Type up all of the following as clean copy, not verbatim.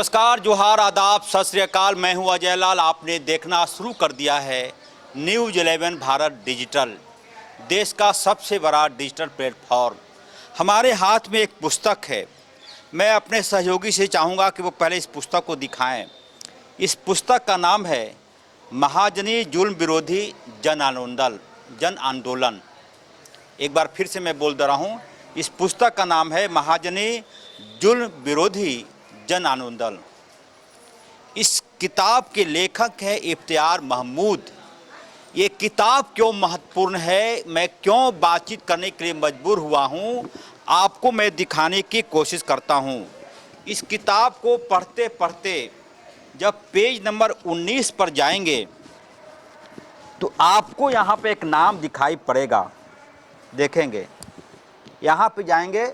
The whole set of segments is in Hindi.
नमस्कार, जोहार, आदाब, सत श्री अकाल। मैं हूं अजय लाल। आपने देखना शुरू कर दिया है न्यूज़ 11 भारत डिजिटल, देश का सबसे बड़ा डिजिटल प्लेटफॉर्म। हमारे हाथ में एक पुस्तक है। मैं अपने सहयोगी से चाहूँगा कि वो पहले इस पुस्तक को दिखाएं। इस पुस्तक का नाम है महाजनी जुल्म विरोधी जन आंदोलन। एक बार फिर से मैं बोल दे रहा हूँ, इस पुस्तक का नाम है महाजनी जुल्म विरोधी जन आंदोलन। इस किताब के लेखक हैं इफ्तियार महमूद। ये किताब क्यों महत्वपूर्ण है, मैं क्यों बातचीत करने के लिए मजबूर हुआ हूँ, आपको मैं दिखाने की कोशिश करता हूँ। इस किताब को पढ़ते पढ़ते जब पेज नंबर 19 पर जाएंगे तो आपको यहाँ पे एक नाम दिखाई पड़ेगा। देखेंगे, यहाँ पे जाएंगे,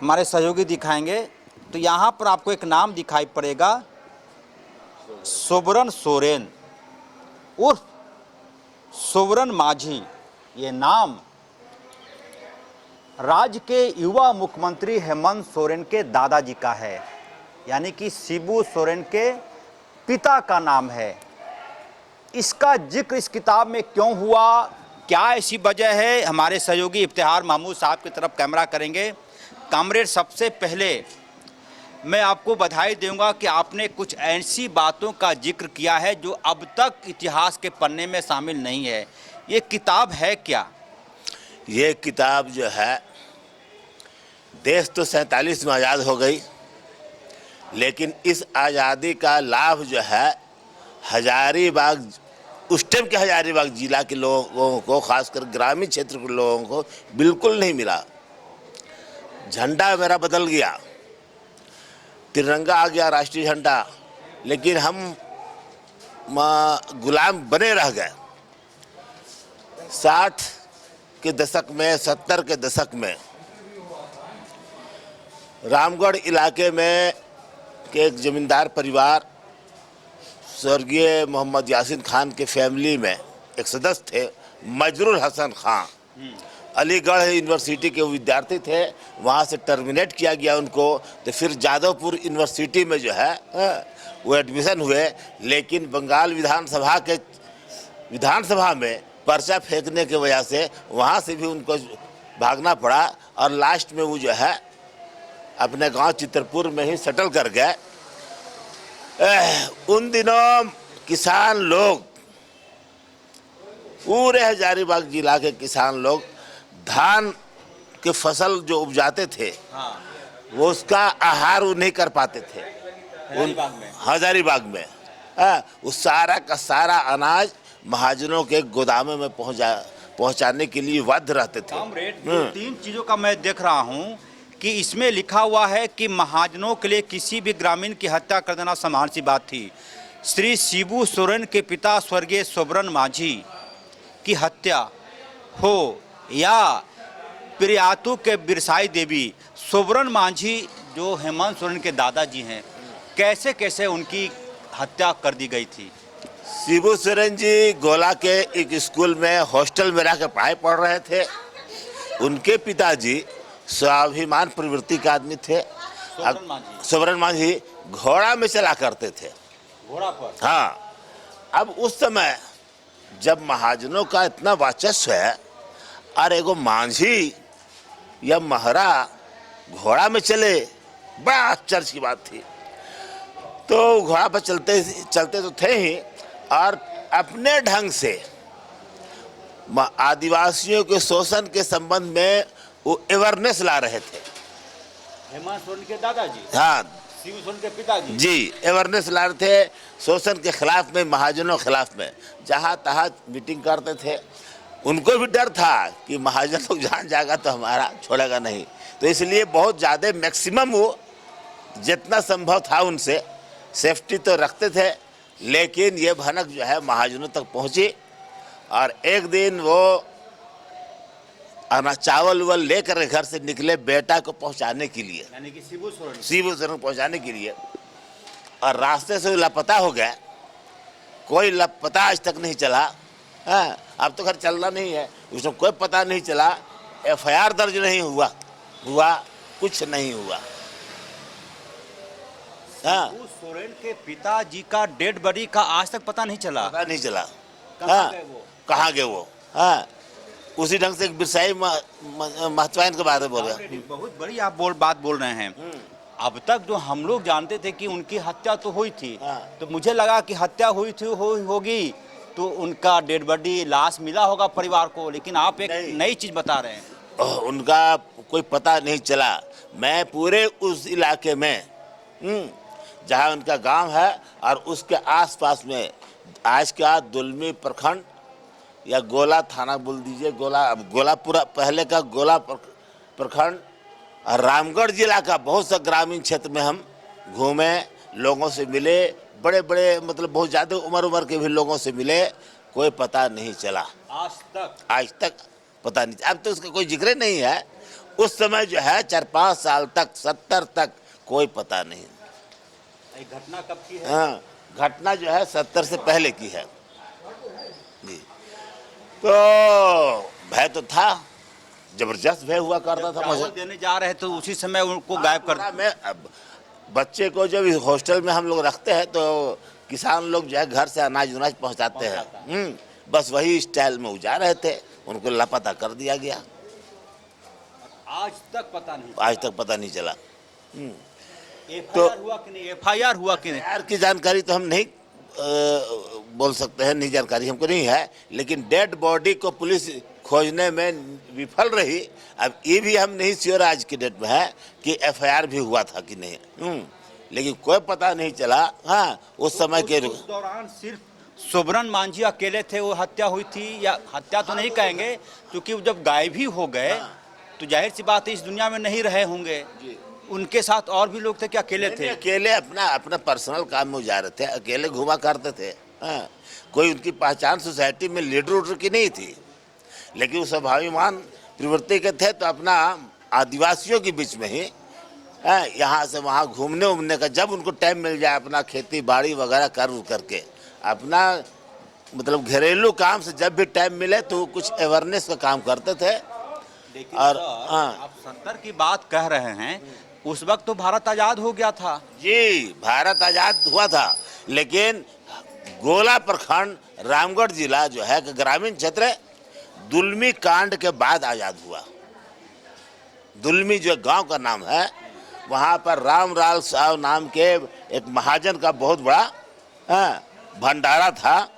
हमारे सहयोगी दिखाएंगे तो यहाँ पर आपको एक नाम दिखाई पड़ेगा, सोबरन सोरेन उर्फ सोबरन माझी। ये नाम राज्य के युवा मुख्यमंत्री हेमंत सोरेन के दादाजी का है, यानी कि शिबू सोरेन के पिता का नाम है। इसका जिक्र इस किताब में क्यों हुआ, क्या ऐसी वजह है, हमारे सहयोगी इफ्तियार महमूद साहब की तरफ कैमरा करेंगे। कामरेड, सबसे पहले मैं आपको बधाई दूंगा कि आपने कुछ ऐसी बातों का जिक्र किया है जो अब तक इतिहास के पन्ने में शामिल नहीं है। ये किताब है क्या? ये किताब जो है, देश तो 47 में आज़ाद हो गई, लेकिन इस आज़ादी का लाभ जो है हजारीबाग, उस टाइम के हजारीबाग जिला के लोगों को, खासकर ग्रामीण क्षेत्र के लोगों को बिल्कुल नहीं मिला। झंडा मेरा बदल गया, तिरंगा आ गया, राष्ट्रीय झंडा, लेकिन हम गुलाम बने रह गए। 60 के दशक में, 70 के दशक में रामगढ़ इलाके में के एक जमींदार परिवार, स्वर्गीय मोहम्मद यासीन खान के फैमिली में एक सदस्य थे, मजरूर हसन खान। अलीगढ़ यूनिवर्सिटी के विद्यार्थी थे, वहाँ से टर्मिनेट किया गया उनको। तो फिर जादवपुर यूनिवर्सिटी में जो है वो एडमिशन हुए, लेकिन बंगाल विधानसभा में पर्चा फेंकने की वजह से वहाँ से भी उनको भागना पड़ा और लास्ट में वो जो है अपने गांव चित्रपुर में ही सेटल कर गए। उन दिनों किसान लोग, पूरे हजारीबाग जिला के किसान लोग धान के फसल जो उपजाते थे, वो उसका आहार वो नहीं कर पाते थे। हजारीबाग में उस सारा का सारा अनाज महाजनों के गोदामों में पहुंचाने के लिए बाध्य रहते थे। तीन चीज़ों का मैं देख रहा हूं कि इसमें लिखा हुआ है कि महाजनों के लिए किसी भी ग्रामीण की हत्या कर देना सामान्य सी बात थी। श्री शिबू सोरेन के पिता स्वर्गीय सोबरन माझी की हत्या हो या प्रियातु के बिरसाई देवी, सोबरन माझी जो हेमंत सोरेन के दादाजी हैं, कैसे कैसे उनकी हत्या कर दी गई थी? शिबू सोरेन जी गोला के एक स्कूल में हॉस्टल में रह के पढ़ाई पढ़ रहे थे। उनके पिताजी स्वाभिमान प्रवृत्ति के आदमी थे। सोबरन माझी घोड़ा में चला करते थे, घोड़ा पर। हाँ, अब उस समय जब महाजनों का इतना वर्चस्व है और एगो माझी या महरा घोड़ा में चले, बड़ा आश्चर्य की बात थी। तो घोड़ा पर चलते तो थे ही, और अपने ढंग से आदिवासियों के शोषण के संबंध में वो अवेयरनेस ला रहे थे। हेमंत सोरेन के दादाजी, हाँ, शिबू सोरेन के पिताजी जी, अवेयरनेस ला रहे थे शोषण के खिलाफ में, महाजनों के खिलाफ में। जहाँ तहाँ मीटिंग करते थे। उनको भी डर था कि महाजन लोग जान जाएगा तो हमारा छोड़ेगा नहीं, तो इसलिए बहुत ज़्यादा मैक्सिमम वो जितना संभव था उनसे सेफ्टी तो रखते थे। लेकिन ये भनक जो है महाजनों तक पहुँची और एक दिन वो चावल उवल लेकर घर से निकले बेटा को पहुँचाने के लिए, यानी कि शिबू सोरेन पहुँचाने के लिए, और रास्ते से लापता हो गया। कोई लापता आज तक नहीं चला। हाँ, अब तो घर चलना नहीं है, उसमें कोई पता नहीं चला। FIR दर्ज नहीं हुआ, कुछ नहीं हुआ। हाँ, उस सोरेन के पिताजी का डेड बॉडी का आज तक पता नहीं चला। पता नहीं चला। कहाँ हाँ, गए वो? कहाँ गए वो? हाँ, उसी ढंग से एक बिरसाई महत्वाइन के बारे में बोल रहे आपने हैं। बहुत बड़ी आप बात बोल रहे हैं। अब तक जो हम लोग जानते थे कि उनकी हत्या तो हुई थी, हाँ। तो मुझे लगा कि हत्या हुई थी होगी तो उनका डेड बॉडी लाश मिला होगा परिवार को, लेकिन आप एक नहीं। नई चीज बता रहे हैं। उनका कोई पता नहीं चला। मैं पूरे उस इलाके में जहाँ उनका गांव है और उसके आसपास में आज का दुलमी प्रखंड या गोला थाना बोल दीजिए, गोला पूरा पहले का गोला प्रखंड और रामगढ़ जिला का बहुत सा ग्रामीण क्षेत्र में हम घूमे, लोगों से मिले, बड़े बड़े मतलब बहुत ज़्यादा उम्र के भी लोगों से मिले, कोई पता नहीं चला आज तक पता नहीं। अब तो उसका कोई जिक्र नहीं है। उस समय जो है 4-5 साल तक 70 तक कोई पता नहीं। घटना कब की है? हाँ, घटना जो है 70 से पहले की है जी। तो भय तो था, जबरदस्त भय हुआ करता था मुझे। देने जा रहे तो उसी समय उनको गायब कर। मैं अब बच्चे को जब इस हॉस्टल में हम लोग रखते हैं तो किसान लोग जो है घर से अनाज उनाज पहुंचाते हैं, बस वही स्टाइल में उजा रहे थे, उनको लापता कर दिया गया। आज तक पता नहीं, आज तक पता नहीं चला। एफआईआर हुआ कि नहीं? एफआईआर हुआ कि नहीं? यार की जानकारी तो हम नहीं बोल सकते हैं, नहीं जानकारी हमको नहीं है, लेकिन डेड बॉडी को पुलिस खोजने में विफल रही। अब ये भी हम नहीं श्योर आज की डेट में है कि एफआईआर भी हुआ था कि नहीं, लेकिन कोई पता नहीं चला। हाँ, उस समय के उस दौरान सिर्फ सुब्रन मांझी अकेले थे, वो हत्या हुई थी, या हत्या तो नहीं कहेंगे क्योंकि वो जब गायब ही हो गए तो जाहिर सी बात है इस दुनिया में नहीं रहे होंगे। उनके साथ और भी लोग थे कि अकेले थे? अकेले अपना पर्सनल काम में जा रहे थे, अकेले घुमा करते थे। हाँ, कोई उनकी पहचान सोसाइटी में लीडर उडर की नहीं थी, लेकिन वो स्वाभिमान प्रवृत्ति के थे, तो अपना आदिवासियों के बीच में ही यहाँ से वहाँ घूमने उमने का जब उनको टाइम मिल जाए अपना खेती बाड़ी वगैरह कर करके अपना मतलब घरेलू काम से जब भी टाइम मिले तो कुछ अवेयरनेस का काम करते थे। लेकिन और सर, हाँ, आप 70 की बात कह रहे हैं, उस वक्त तो भारत आजाद हो गया था। जी, भारत आजाद हुआ था, लेकिन गोला प्रखंड रामगढ़ जिला जो है ग्रामीण क्षेत्र दुलमी कांड के बाद आजाद हुआ। दुलमी जो गांव का नाम है, वहाँ पर रामलाल साहब नाम के एक महाजन का बहुत बड़ा भंडारा था।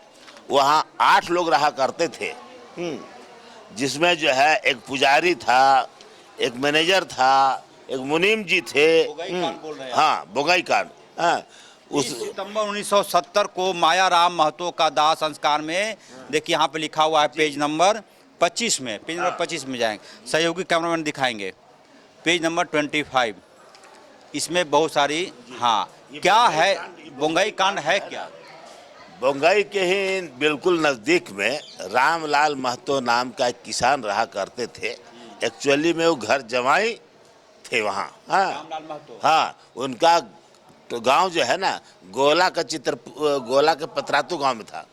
वहाँ 8 लोग रहा करते थे, जिसमें जो है एक पुजारी था, एक मैनेजर था, एक मुनीम जी थे। बोल रहे हैं? हाँ, बोगाई कांड। हाँ, उस सितंबर 1970 को मायाराम महतो का दाह संस्कार में, देखिए यहाँ पे लिखा हुआ है पेज नंबर 25 में, पेज नंबर 25 में जाएंगे, सहयोगी कैमरामैन दिखाएंगे, पेज नंबर 25। इसमें बहुत सारी, हाँ, क्या है बोंगई कांड है क्या? बोंगई के ही बिल्कुल नज़दीक में रामलाल महतो नाम का एक किसान रहा करते थे। एक्चुअली में वो घर जमाई थे वहाँ। हाँ, रामलाल महतो। हाँ, उनका तो गांव जो है ना गोला के पतरातू गांव में था,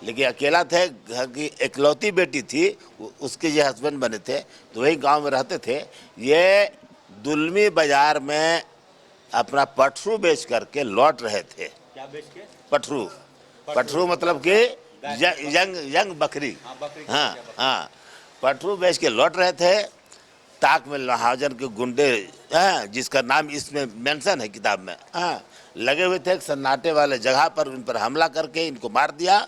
लेकिन अकेला थे, घर की इकलौती बेटी थी, उसके ये हस्बैंड बने थे, तो वही गांव में रहते थे। ये दुलमी बाजार में अपना पटरू बेच करके लौट रहे थे। क्या बेच के? पटरू मतलब कि यंग बकरी। हाँ, हाँ, पटरू बेच के लौट रहे थे। ताक में महाजन के गुंडे, जिसका नाम इसमें मेंशन है किताब में, लगे हुए थे। एक सन्नाटे वाले जगह पर उन पर हमला करके इनको मार दिया।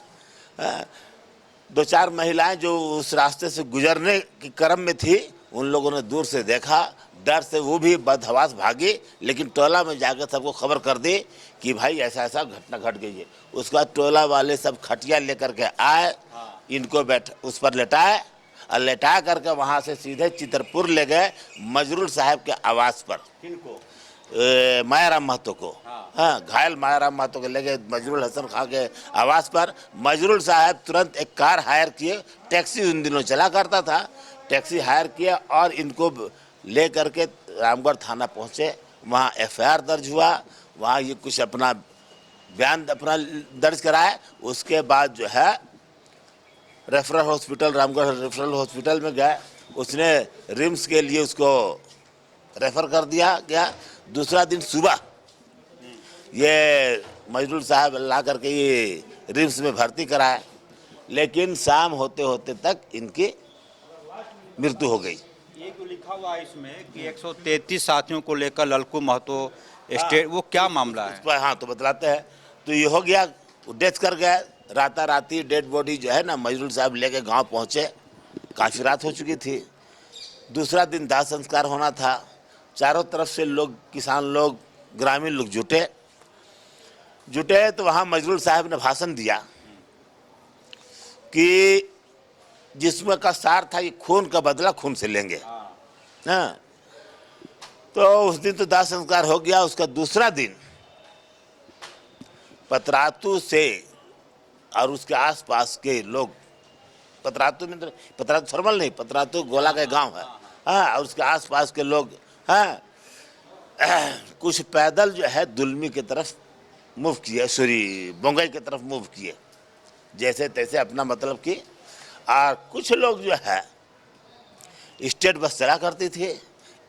2-4 महिलाएं जो उस रास्ते से गुजरने के क्रम में थी, उन लोगों ने दूर से देखा, डर से वो भी बदहवास भागी, लेकिन टोला में जाकर सबको खबर कर दी कि भाई ऐसा ऐसा घटना घट गई है। उसके बाद टोला वाले सब खटिया लेकर के आए, इनको उस पर लेटाए और लेटा करके वहाँ से सीधे चित्रपुर ले गए मजरूल साहब के आवास पर। किनको? मायाराम महतो को। हाँ, घायल मायाराम महतो को ले गए मजरूल हसन खां के आवास पर। मजरूल साहब तुरंत एक कार हायर किए, टैक्सी उन दिनों चला करता था, टैक्सी हायर किया और इनको ले करके रामगढ़ थाना पहुँचे। वहाँ एफआईआर दर्ज हुआ, वहाँ ये कुछ अपना बयान अपना दर्ज कराए। उसके बाद जो है referral hospital, Ramgarh referral hospital में गए, उसने रिम्स के लिए उसको रेफर कर दिया गया। दूसरा दिन सुबह ये मजरूल साहब ला करके ये रिम्स में भर्ती कराए, लेकिन शाम होते होते तक इनकी मृत्यु हो गई। ये जो लिखा हुआ है इसमें कि 133 साथियों को लेकर ललकू महतो स्टेट, वो क्या मामला है? हाँ, तो बतलाते हैं। तो ये हो गया, डेथ कर गए। राताराती डेड बॉडी जो है ना मजरूल साहब लेके गांव पहुंचे, काफ़ी रात हो चुकी थी। दूसरा दिन दाह संस्कार होना था। चारों तरफ से लोग, किसान लोग, ग्रामीण लोग जुटे तो वहाँ मजरूल साहब ने भाषण दिया कि जिसमें का सार था, ये खून का बदला खून से लेंगे। हाँ, तो उस दिन तो दाह संस्कार हो गया। उसका दूसरा दिन पतरातू से और उसके आसपास के लोग, पतरातू में, पतरातू थर्मल नहीं, पतरातू गोला का गांव है, हाँ, और उसके आसपास के लोग, हाँ, कुछ पैदल जो है दुलमी की तरफ मूव किए, सॉरी बोंगई की तरफ मूव किए, जैसे तैसे अपना मतलब कि। और कुछ लोग जो है स्टेट बस चला करती थी,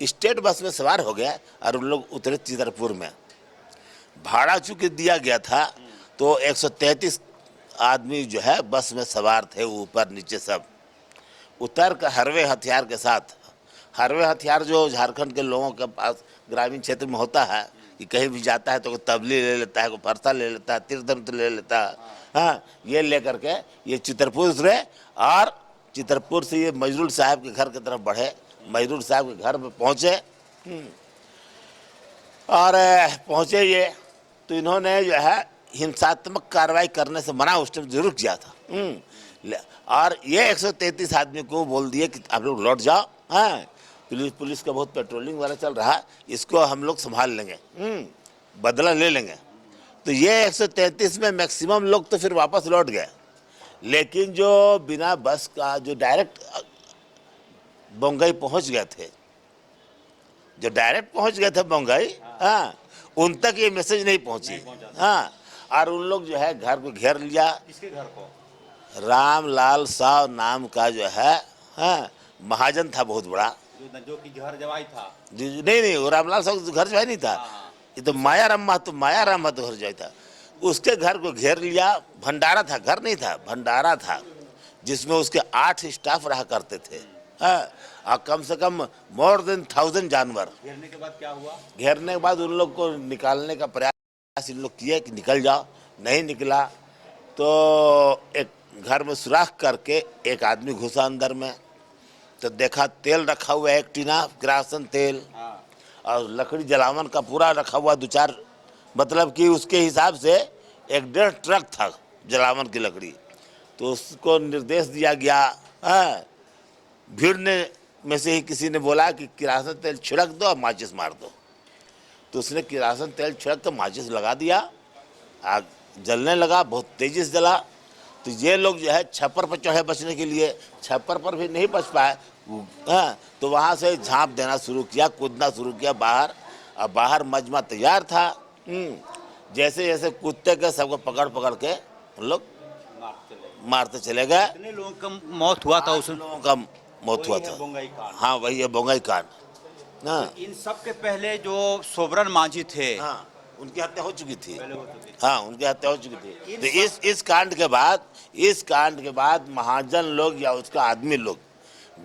स्टेट बस में सवार हो गए और उन लोग उतरे चितरपुर में। भाड़ा चूंकि दिया गया था तो 133 आदमी जो है बस में सवार थे, ऊपर नीचे सब उतर कर हरवे हथियार के साथ। हरवे हथियार जो झारखंड के लोगों के पास ग्रामीण क्षेत्र में होता है कि कहीं भी जाता है तो कोई तबली ले लेता है, कोई फरसा ले लेता है, तीरधनुष ले लेता है, हाँ, ये लेकर के ये चितरपुर उतरे और चितरपुर से ये मजरूल साहब के घर की तरफ बढ़े। मजरूल साहब के घर में पहुँचे और पहुँचे ये तो इन्होंने जो है हिंसात्मक कार्रवाई करने से मना उस टाइम जरूर किया था। और ये 133 आदमी को बोल दिए कि आप लोग लौट जाओ, हाँ, पुलिस का बहुत पेट्रोलिंग वाला चल रहा है, इसको हम लोग संभाल लेंगे, बदला ले लेंगे। तो ये 133 में मैक्सिमम लोग तो फिर वापस लौट गए, लेकिन जो बिना बस का जो डायरेक्ट बोंगई पहुंच गए थे, जो डायरेक्ट पहुंच गए थे बोंगई, हाँ, उन तक ये मैसेज नहीं पहुंची, हाँ। और उन लोग जो है घर को घेर लिया। किसके घर को? रामलाल साव नाम का जो है, हाँ, महाजन था बहुत बड़ा, जो कि घर जवाई था। नहीं, वो रामलाल साव घर जवाई नहीं था, ये तो मायाराम महतो घर जवाई था। उसके घर को घेर लिया। भंडारा था, घर नहीं था, भंडारा था, जिसमें उसके 8 स्टाफ रहा करते थे, हाँ, और कम से कम मोर देन 1000 जानवर। घेरने के बाद क्या हुआ? घेरने के बाद उन लोग को निकालने का प्रयास इन लोग किए कि निकल जाओ, नहीं निकला तो एक घर में सुराख करके एक आदमी घुसा अंदर में, तो देखा तेल रखा हुआ है, एक टीना किरासन तेल, और लकड़ी जलावन का पूरा रखा हुआ 2-4, मतलब कि उसके हिसाब से 1-1.5 ट्रक था जलावन की लकड़ी। तो उसको निर्देश दिया गया, हाँ, भीड़ ने में से ही किसी ने बोला कि किरासन तेल छिड़क दो और माचिस मार दो। तो उसने किरासन तेल छिड़क तो माचिस लगा दिया, आग जलने लगा, बहुत तेजी से जला। तो ये लोग जो है छप्पर पर चढ़े बचने के लिए, छप्पर पर भी नहीं बच पाए, हाँ, तो वहाँ से झांप देना शुरू किया, कूदना शुरू किया बाहर। और बाहर मजमा तैयार था, जैसे जैसे कूदते गए सबको पकड़ पकड़ के हम लोग मारते चले गए। कितने लोगों का मौत हुआ था? उस लोगों का मौत हुआ था, हाँ, वही है बोंगई कांड। हाँ, इन सब के पहले जो सोबरन मांझी थे, हाँ, उनकी हत्या हो चुकी थी, पहले हो चुकी थी। हाँ, उनकी हत्या हो चुकी थी। तो इस कांड के बाद महाजन लोग या उसका आदमी लोग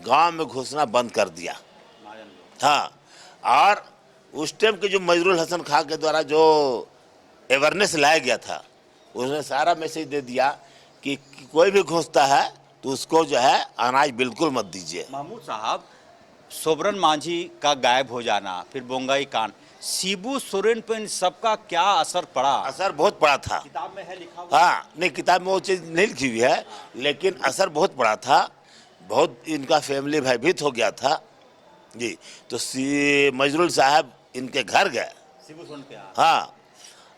गांव में घुसना बंद कर दिया, हाँ। और उस टाइम के जो मजरूल हसन खां के द्वारा जो अवेयरनेस लाया गया था, उसने सारा मैसेज दे दिया कि कोई भी घुसता है तो उसको जो है अनाज बिल्कुल मत दीजिए। महमूद साहब, सोबरन मांझी का गायब हो जाना, फिर बोंगई कांड, शिबू सोरेन पर इन सबका क्या असर पड़ा? असर बहुत पड़ा था, किताब में है लिखा हुआ? हाँ, नहीं, किताब में वो चीज़ नहीं लिखी हुई है, लेकिन असर बहुत पड़ा था। बहुत इनका फैमिली भयभीत हो गया था जी। तो मजरूल साहब इनके घर गए, शिबू सोरेन के यहाँ। हाँ,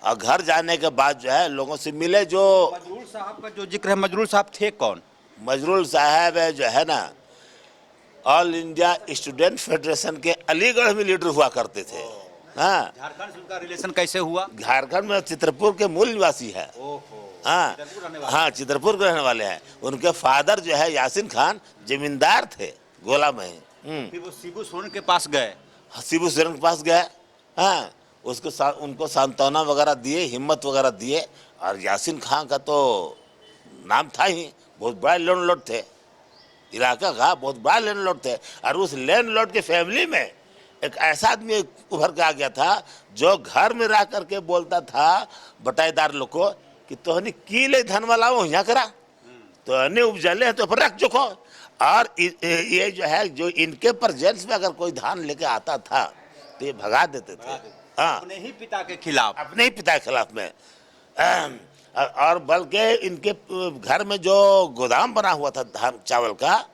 और घर जाने के बाद जो है लोगों से मिले। जो मजरूल साहब का जो जिक्र है, मजरूल साहब थे कौन? मजरूल साहब है जो है ना, ऑल इंडिया स्टूडेंट फेडरेशन के अलीगढ़ में लीडर हुआ करते थे, हाँ। झारखंड से उनका रिलेशन कैसे हुआ? झारखंड में चित्रपुर के मूल निवासी है, हाँ, हाँ, चित्रपुर के रहने वाले हैं। उनके फादर जो है यासीन खान जमींदार थे गोला में। फिर वो शिबू सोरेन के पास गए? शिबू सोरेन के पास गए, हाँ, उनको सांत्वना वगैरह दिए, हिम्मत वगैरह दिए। और यासीन खान का तो नाम था ही, बहुत बड़ा लैंडलॉर्ड थे इलाका का, बहुत बड़ा लैंडलॉर्ड थे। और उस लैंडलॉर्ड के फैमिली में एक ऐसा आदमी उभर के आ गया था जो घर में रह करके बोलता था बटाईदार लोग को कि तोहनी की ले धन वाला हो यहाँ करा, तो उपजले है तो फिर रख चुको। और ये जो है, जो इनके प्रेजेंस में अगर कोई धान लेके आता था तो ये भगा देते थे। हाँ, अपने ही पिता के खिलाफ, अपने ही पिता के खिलाफ में। और बल्कि इनके घर में जो गोदाम बना हुआ था धान चावल का,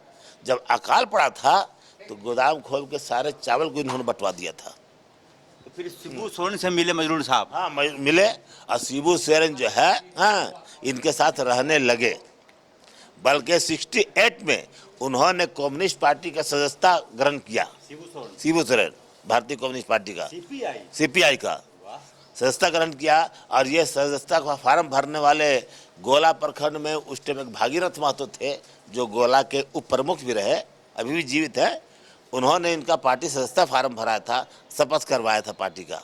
जब अकाल पड़ा था तो गोदाम खोल के सारे चावल को इन्होंने बंटवा दिया था। तो फिर शिबू सोरेन से मिले मजरूल साहब। हाँ, मिले और शिबू सोरेन जो है, हाँ, इनके साथ रहने लगे। बल्कि 68 में उन्होंने कम्युनिस्ट पार्टी का सदस्यता ग्रहण किया। शिबू सोरेन भारतीय कम्युनिस्ट पार्टी का, सीपीआई का सदस्यता ग्रहण किया। और ये सदस्यता का फार्म भरने वाले गोला प्रखंड में उस टाइम एक भागीरथ महतो थे, जो गोला के उप प्रमुख भी रहे, अभी भी जीवित है। उन्होंने इनका पार्टी सदस्यता फार्म भराया था, शपथ करवाया था पार्टी का,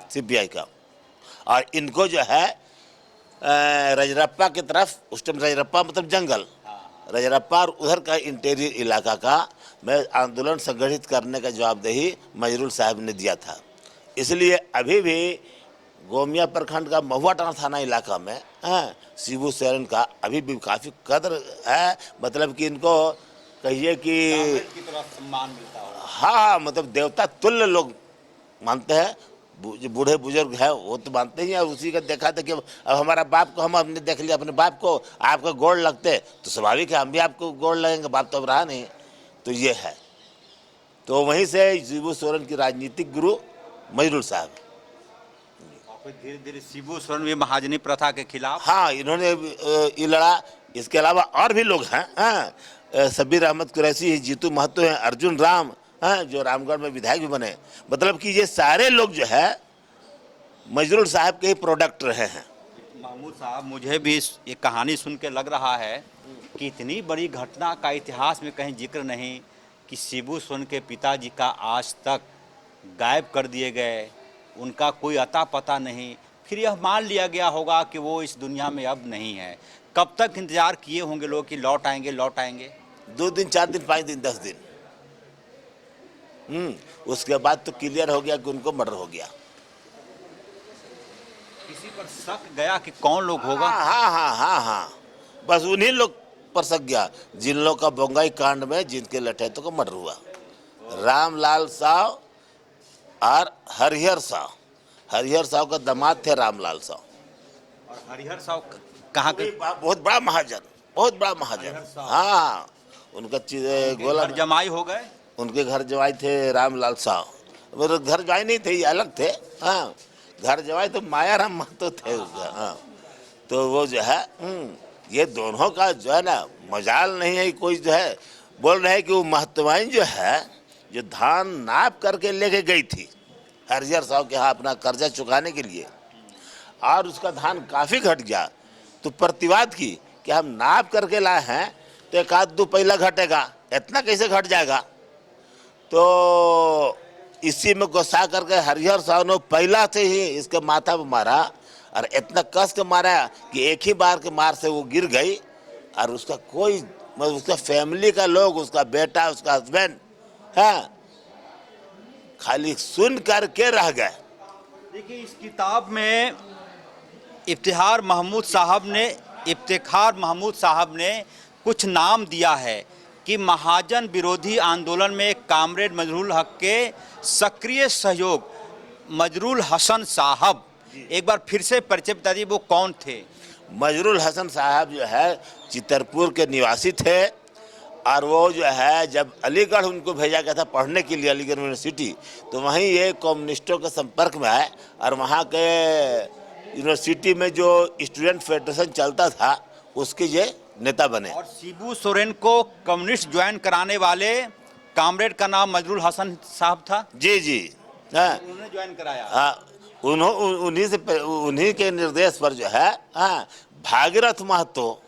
सीपीआई का। और इनको जो है रजरप्पा की तरफ, उस टाइम रजरप्पा मतलब जंगल, रजरप्पा और उधर का इंटीरियर इलाका का में आंदोलन संगठित करने का जवाबदेही मजरूल साहब ने दिया था। इसलिए अभी भी गोमिया प्रखंड का महुआटांड़ थाना इलाका में शिबू सोरेन का अभी भी काफ़ी कदर है। मतलब कि इनको कहिए कि सम्मान मिलता है। हाँ, मतलब देवता तुल्य लोग मानते हैं। जो बूढ़े बुजुर्ग हैं वो तो मानते ही हैं। उसी का देखा था कि अब हमारा बाप को हम अपने देख लिया, अपने बाप को आपका गोड़ लगते तो स्वाभाविक है हम भी आपको गोड़ लगेंगे, बाप तो अब रहा नहीं। तो ये है, तो वहीं से शिबू सोरेन की राजनीतिक गुरु मजरूल साहब। धीरे धीरे शिबू सोरेन भी महाजनी प्रथा के खिलाफ, हाँ, इन्होंने ये लड़ा। इसके अलावा और भी लोग हैं, हाँ, शब्बीर अहमद कुरैशी, जीतू महतो हैं, अर्जुन राम, हाँ, जो रामगढ़ में विधायक भी बने। मतलब कि ये सारे लोग जो है मजरूल साहब के ही प्रोडक्ट रहे हैं। महमूद साहब, मुझे भी ये कहानी सुन के लग रहा है कि इतनी बड़ी घटना का इतिहास में कहीं जिक्र नहीं कि शिबू सोरेन के पिताजी का आज तक गायब कर दिए गए, उनका कोई अता पता नहीं। फिर यह मान लिया गया होगा कि वो इस दुनिया में अब नहीं है। कब तक इंतजार किए होंगे लोग कि लौट आएंगे, लौट आएंगे? 2 दिन, 4 दिन, 5 दिन, 10 दिन। उसके बाद तो क्लियर हो गया कि उनको मर्डर हो गया। किसी पर शक गया कि कौन लोग होगा? हाँ हाँ हाँ हाँ, बस उन्हीं लोग पर शक गया जिन लोग का बोंगाई कांड में जिनके लठैतों को मर्डर हुआ। रामलाल साव और हरिहर साव। हरिहर साव का दामाद थे रामलाल साव। और हरिहर साव कहाँ के? बहुत बड़ा महाजन, बहुत बड़ा महाजन। हाँ, उनका गोला जमाई हो गए। उनके घर जवाई थे रामलाल साव। मेरे घर जवाई नहीं थे, ये अलग थे। हाँ, घर जवाई तो मायाराम महतो थे उसका। हाँ, तो वो जो है ये दोनों का जो है ना मजाल नहीं है। कोई जो है बोल रहे हैं कि वो महतवाइन जो है, जो धान नाप करके लेके गई थी हरिहर साहब के यहाँ अपना कर्जा चुकाने के लिए, और उसका धान काफ़ी घट गया, तो प्रतिवाद की कि हम नाप करके लाए हैं तो 1-2 पैला घटेगा, इतना कैसे घट जाएगा। तो इसी में गुस्सा करके हरिहर साहब ने पहला से ही इसके माथा पे मारा, और इतना कस के मारा कि एक ही बार के मार से वो गिर गई। और उसका कोई, मतलब उसका फैमिली का लोग, उसका बेटा, उसका हस्बैंड, हाँ, खाली सुन करके रह गए। देखिए, इस किताब में इफ्तिखार महमूद साहब ने कुछ नाम दिया है कि महाजन विरोधी आंदोलन में कामरेड मजरूल हक के सक्रिय सहयोग मजरूल हसन साहब। एक बार फिर से परिचय बता दीजिए, वो कौन थे? मजरूल हसन साहब जो है चितरपुर के निवासी थे, और वो जो है जब अलीगढ़ उनको भेजा गया था पढ़ने के लिए, अलीगढ़ यूनिवर्सिटी, तो वहीं ये कम्युनिस्टों के संपर्क में आए, और वहाँ के यूनिवर्सिटी में जो स्टूडेंट फेडरेशन चलता था उसके ये नेता बने। और शिबू सोरेन को कम्युनिस्ट ज्वाइन कराने वाले कामरेड का नाम मजरूल हसन साहब था। जी जी, हाँ, उन्होंने ज्वाइन कराया। हाँ, उन्हीं के निर्देश पर जो है, हाँ, भागीरथ महतो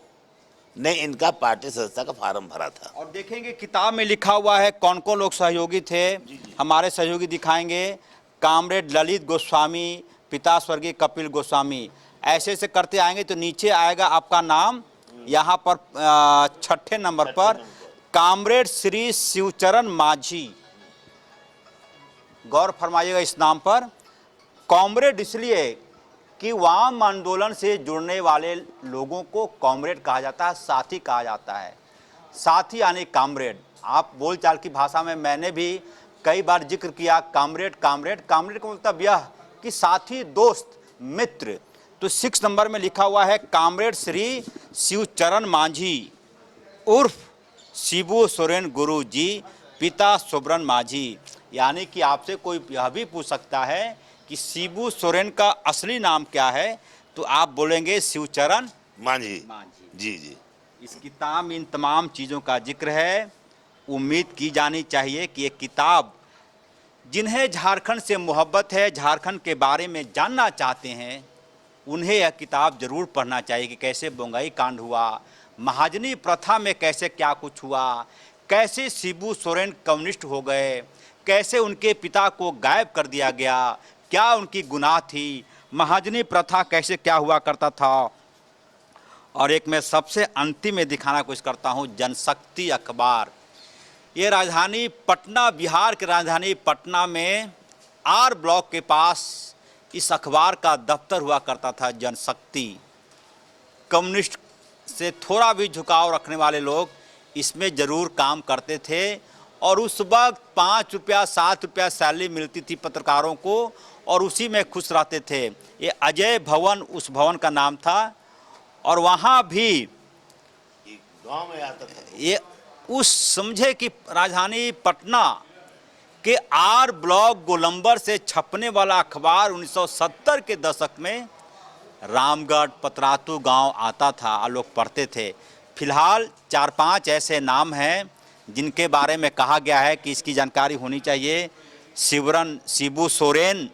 ने इनका पार्टी सदस्यता का फार्म भरा था। और देखेंगे किताब में लिखा हुआ है कौन कौन लोग सहयोगी थे। हमारे सहयोगी दिखाएंगे। कामरेड ललित गोस्वामी, पिता स्वर्गीय कपिल गोस्वामी। ऐसे ऐसे करते आएंगे तो नीचे आएगा आपका नाम। यहाँ पर 6ठे नंबर पर कामरेड श्री शिवचरण माझी। गौर फरमाइएगा इस नाम पर। कॉमरेड इसलिए कि वाम आंदोलन से जुड़ने वाले लोगों को कॉमरेड कहा जाता है, साथी कहा जाता है। साथी यानी कामरेड। आप बोलचाल की भाषा में मैंने भी कई बार जिक्र किया कामरेड कामरेड। कामरेड का मतलब यह कि साथी, दोस्त, मित्र। तो 6 नंबर में लिखा हुआ है कामरेड श्री शिवचरण माझी उर्फ शिबू सोरेन गुरु जी, पिता सोबरन माझी। यानी कि आपसे कोई यह भी पूछ सकता है कि शिबू सोरेन का असली नाम क्या है, तो आप बोलेंगे शिवचरण मांझी। माझी। जी जी। इस किताब में इन तमाम चीज़ों का जिक्र है। उम्मीद की जानी चाहिए कि ये किताब जिन्हें झारखंड से मोहब्बत है, झारखंड के बारे में जानना चाहते हैं, उन्हें यह किताब ज़रूर पढ़ना चाहिए कि कैसे बोंगई कांड हुआ, महाजनी प्रथा में कैसे क्या कुछ हुआ, कैसे शिबू सोरेन कम्युनिस्ट हो गए, कैसे उनके पिता को गायब कर दिया गया, क्या उनकी गुनाह थी, महाजनी प्रथा कैसे क्या हुआ करता था। और एक मैं सबसे अंतिम में दिखाना कोशिश करता हूँ, जनशक्ति अखबार। ये राजधानी पटना, बिहार की राजधानी पटना में आर ब्लॉक के पास इस अखबार का दफ्तर हुआ करता था, जनशक्ति। कम्युनिस्ट से थोड़ा भी झुकाव रखने वाले लोग इसमें ज़रूर काम करते थे। और उस वक्त 5 रुपया 7 रुपया सैलरी मिलती थी पत्रकारों को, और उसी में खुश रहते थे। ये अजय भवन उस भवन का नाम था। और वहाँ भी गांव में आता था ये उस समझे कि राजधानी पटना के आर ब्लॉक गोलंबर से छपने वाला अखबार 1970 के दशक में रामगढ़ पतरातू गांव आता था और लोग पढ़ते थे। फिलहाल 4-5 ऐसे नाम हैं जिनके बारे में कहा गया है कि इसकी जानकारी होनी चाहिए। शिबू सोरेन,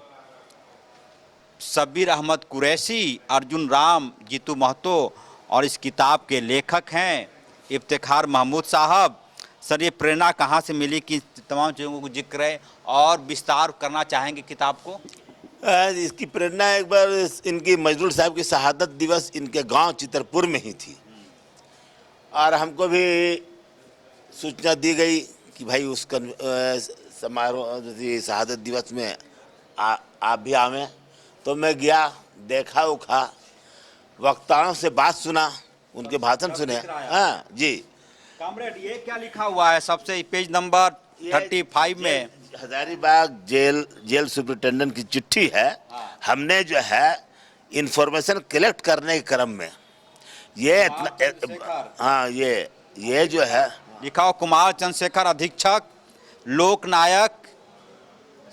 शब्बीर अहमद कुरैशी, अर्जुन राम, जीतू महतो। और इस किताब के लेखक हैं इफ्तिखार महमूद साहब। सर, ये प्रेरणा कहाँ से मिली कि तमाम चीज़ों को जिक्र है और विस्तार करना चाहेंगे किताब को? इसकी प्रेरणा एक बार इनकी मजदूर साहब की शहादत दिवस इनके गांव चित्रपुर में ही थी, और हमको भी सूचना दी गई कि भाई उस समारोह शहादत दिवस में आप भी आवें। तो मैं गया, देखा उखा, वक्ताओं से बात सुना, उनके भाषण सुने। हाँ जी। कामरेड, ये क्या लिखा हुआ है सबसे पेज नंबर 35 में? हजारीबाग जेल सुपरिटेंडेंट की चिट्ठी है। हाँ। हमने जो है इंफॉर्मेशन कलेक्ट करने के क्रम में ये हाँ ये जो है लिखा हो कुमार चंद्रशेखर अधीक्षक, लोकनायक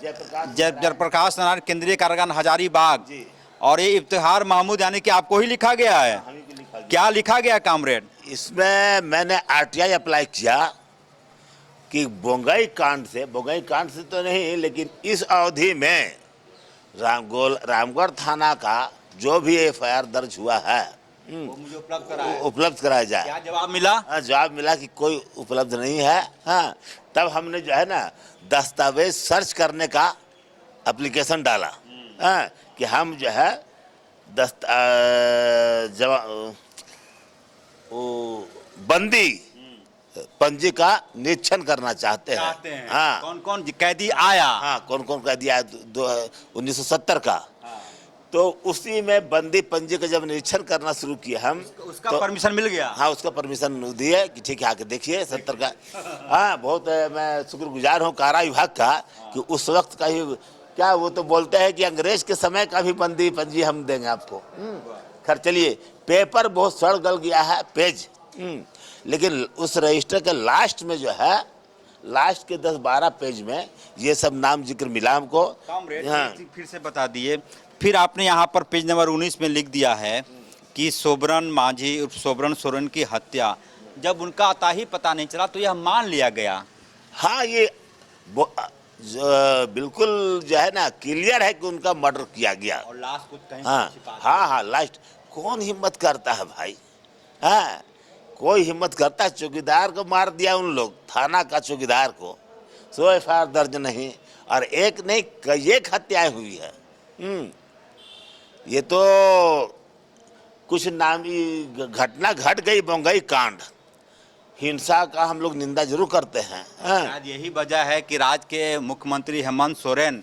जयप्रकाश नारायण, केंद्रीय कारागार हजारीबाग। और ये इफ्तिखार महमूद, यानी कि आपको ही लिखा गया है। क्या लिखा गया कामरेड इसमें? मैंने आरटीआई अप्लाई किया कि बोंगई कांड से तो नहीं, लेकिन इस अवधि में रामगढ़ थाना का जो भी एफआईआर दर्ज हुआ है वो मुझे उपलब्ध कराया जाए। क्या जवाब मिला? हाँ, जवाब मिला कि कोई उपलब्ध नहीं है। हाँ, तब हमने जो है ना दस्तावेज सर्च करने का एप्लीकेशन डाला। हाँ, कि हम जो है बंदी पंजी का निरीक्षण करना चाहते हैं। हाँ, कौन कौन कैदी आया? हाँ, कौन कौन कैदी आया 1970 का। तो उसी में बंदी पंजी का जब निरीक्षण करना शुरू किया हम, उसका परमिशन मिल गया। हाँ, उसका परमिशन दिए कि ठीक है आके देखिए 70 का। हाँ, बहुत मैं शुक्रगुजार हूँ कारा विभाग का कि उस वक्त का ही क्या वो तो बोलते हैं कि अंग्रेज के समय का भी बंदी पंजी हम देंगे आपको। खैर चलिए, पेपर बहुत सड़ गल गया है पेज, लेकिन उस रजिस्टर के लास्ट में जो है, लास्ट के 10-12 पेज में ये सब नाम जिक्र मिला हमको। हाँ। फिर से बता दिए। फिर आपने यहाँ पर पेज नंबर 19 में लिख दिया है कि सोबरन माझी उर्फ सोबरन सोरेन की हत्या, जब उनका अता ही पता नहीं चला तो यह मान लिया गया। हाँ, ये बिल्कुल जो है ना क्लियर है कि उनका मर्डर किया गया। और लाश कुछ कहीं हाँ, लास्ट कौन हिम्मत करता है भाई? हाँ, कोई हिम्मत करता है? चौकीदार को मार दिया उन लोग, थाना का चौकीदार को। 100 FIR दर्ज नहीं, और एक नहीं कई एक हत्याएं हुई है। ये तो कुछ नामी घटना घट गई, बंगई कांड, हिंसा का हम लोग निंदा जरूर करते हैं। आज यही वजह है कि राज्य के मुख्यमंत्री हेमंत सोरेन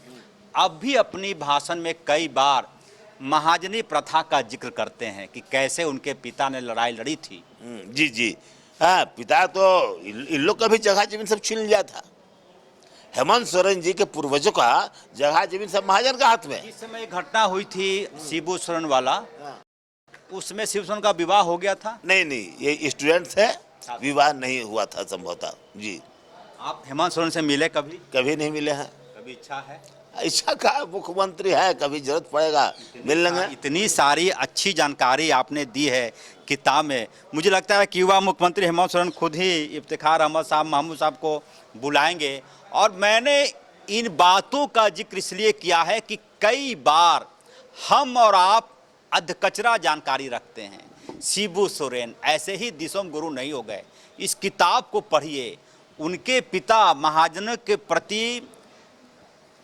अब भी अपनी भाषण में कई बार महाजनी प्रथा का जिक्र करते हैं कि कैसे उनके पिता ने लड़ाई लड़ी थी। जी जी, हाँ, पिता तो इन लोग का भी जगह जमीन सब छीन लिया था। हेमंत सोरेन जी के पूर्वजों का जगह जमीन सब महाजन का हाथ में। जिस समय घटना हुई थी शिबू सोरेन वाला, उसमें शिबू सोरेन का विवाह हो गया था? नहीं, ये स्टूडेंट थे, विवाह नहीं हुआ था संभवतः। जी, आप हेमंत सोरेन से मिले कभी? कभी नहीं मिले हैं। कभी इच्छा है? इच्छा का मुख्यमंत्री है, कभी जरूरत पड़ेगा मिल लेंगे। इतनी सारी अच्छी जानकारी आपने दी है किताब में। मुझे लगता है कि युवा मुख्यमंत्री हेमंत सोरेन खुद ही इफ्तिखार अहमद साहब, महमूद साहब को बुलाएंगे। और मैंने इन बातों का जिक्र इसलिए किया है कि कई बार हम और आप अधकचरा जानकारी रखते हैं। शिबू सोरेन ऐसे ही दिसोम गुरु नहीं हो गए। इस किताब को पढ़िए। उनके पिता महाजनों के प्रति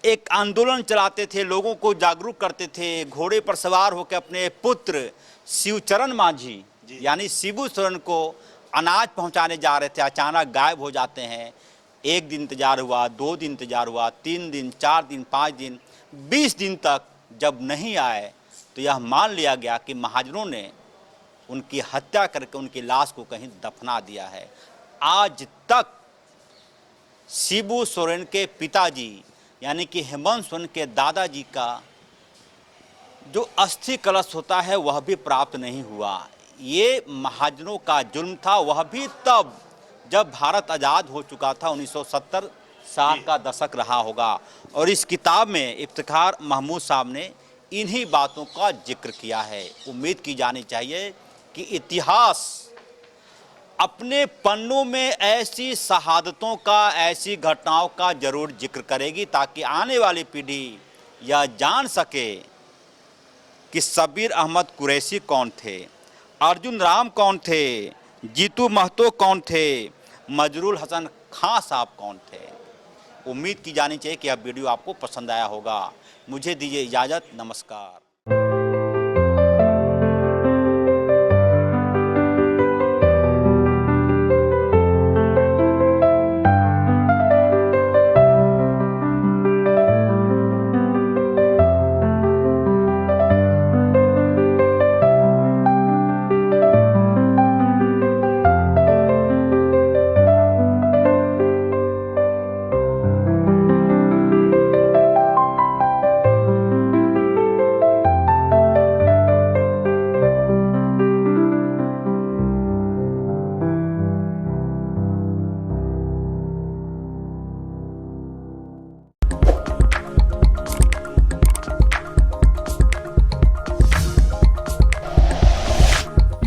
एक आंदोलन चलाते थे, लोगों को जागरूक करते थे। घोड़े पर सवार होकर अपने पुत्र शिवचरण मांझी यानी शिबू सोरेन को अनाज पहुंचाने जा रहे थे, अचानक गायब हो जाते हैं। 1 दिन इंतजार हुआ, 2 दिन इंतजार हुआ, 3 दिन, 4 दिन, 5 दिन, 20 दिन तक जब नहीं आए तो यह मान लिया गया कि महाजनों ने उनकी हत्या करके उनकी लाश को कहीं दफना दिया है। आज तक शिबू सोरेन के पिताजी यानी कि हेमंत सोरेन के दादाजी का जो अस्थि कलश होता है वह भी प्राप्त नहीं हुआ। ये महाजनों का जुल्म था, वह भी तब जब भारत आज़ाद हो चुका था। 1970 साल का दशक रहा होगा। और इस किताब में इफ्तिखार महमूद साहब ने इन्हीं बातों का जिक्र किया है। उम्मीद की जानी चाहिए कि इतिहास अपने पन्नों में ऐसी शहादतों का, ऐसी घटनाओं का जरूर जिक्र करेगी, ताकि आने वाली पीढ़ी यह जान सके कि शब्बीर अहमद कुरैशी कौन थे, अर्जुन राम कौन थे, जीतू महतो कौन थे, मजरूल हसन खां साहब कौन थे। उम्मीद की जानी चाहिए कि यह वीडियो आपको पसंद आया होगा। मुझे दीजिए इजाज़त, नमस्कार।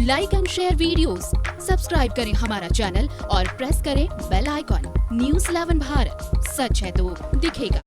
Like and share videos, subscribe करें हमारा चैनल और प्रेस करें बेल आइकॉन। न्यूज़ 11 भारत, सच है तो दिखेगा।